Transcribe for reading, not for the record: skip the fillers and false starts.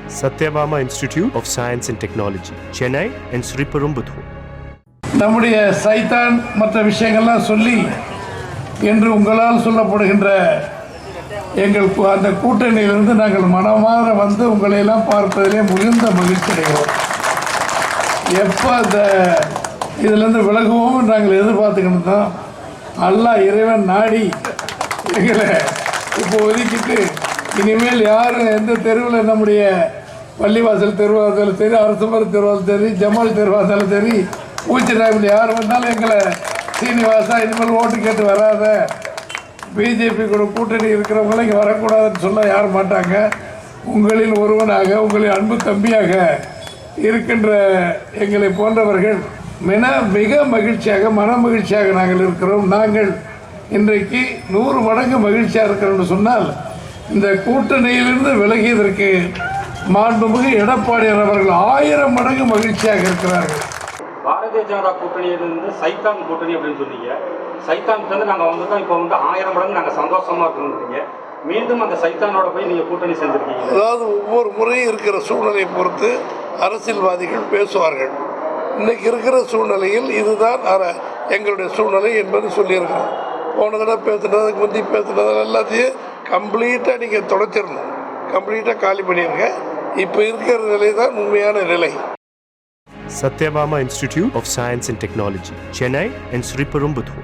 Satyabama Institute of Science and Technology, Chennai and Sriperumbudur. நம்முடைய சைத்தான் மற்ற விஷயங்கள்லாம் சொல்லி என்று உங்களால் சொல்லப்படுகின்ற எங்கள் அந்த கூட்டணியிலிருந்து நாங்கள் மனமாற வந்து உங்களையெல்லாம் பார்ப்பதிலே மிகுந்த மகிழ்ச்சி அடைகிறோம். எப்போ அந்த இதிலேருந்து விலகுவோம் நாங்கள் எதிர்பார்த்துக்கிட்டு தான் அல்லாஹ் இறைவன் நாடி எங்களை இப்போ ஒதுக்கிட்டு இனிமேல் யாரும் எந்த தெருவில் நம்முடைய பள்ளிவாசல் தெருவாக இருந்தாலும் சரி, அரசு மர தெருவாக சரி, ஜமால் தெருவாக இருந்தாலும் சரி, ஊச்சிராவில் யார் வந்தாலும் எங்களை சீனிவாசா இனிமேல் ஓட்டு கேட்டு வராத, பிஜேபி கூட கூட்டணி இருக்கிறவங்களும் இங்கே வரக்கூடாதுன்னு சொல்ல யாரும் மாட்டாங்க. உங்களில் ஒருவனாக, உங்களின் அன்பு தம்பியாக இருக்கின்ற எங்களை போன்றவர்கள் மிக மகிழ்ச்சியாக, மன மகிழ்ச்சியாக நாங்கள் இருக்கிறோம். நாங்கள் இன்றைக்கு 100 மடங்கு மகிழ்ச்சியாக இருக்கிறோம்னு சொன்னால், இந்த கூட்டணியிலிருந்து விலகியதற்கு மாண்புமிகு எடப்பாடியார் அவர்கள் 1000 மடங்கு மகிழ்ச்சியாக இருக்கிறார்கள். பாரதிய ஜனதா கூட்டணியிலிருந்து சைத்தான் கூட்டணி அப்படின்னு சொன்னீங்க. சைத்தானுக்கு நாங்கள் வந்துட்டோம், இப்போ 1000 மடங்கு நாங்கள் சந்தோஷமாக இருக்கணுன்றீங்க. மீண்டும் அந்த சைத்தானோட போய் நீங்கள் கூட்டணி செஞ்சுருக்கீங்க. அதாவது ஒவ்வொரு முறையும் இருக்கிற சூழ்நிலையை பொறுத்து அரசியல்வாதிகள் பேசுவார்கள். இன்னைக்கு இருக்கிற சூழ்நிலையில் இதுதான் எங்களுடைய சூழ்நிலை என்பது சொல்லியிருக்கிறோம். போன தடவை பேசுனது, முந்தி பேசுனது எல்லாத்தையும் கம்ப்ளீட்டாக நீங்கள் தொடச்சிடணும், கம்ப்ளீட்டாக காலி பண்ணிடுங்க. இப்போ இருக்கிற நிலை தான் உண்மையான நிலை. Satyabama Institute of Science and Technology, Chennai and Sriperumbudur.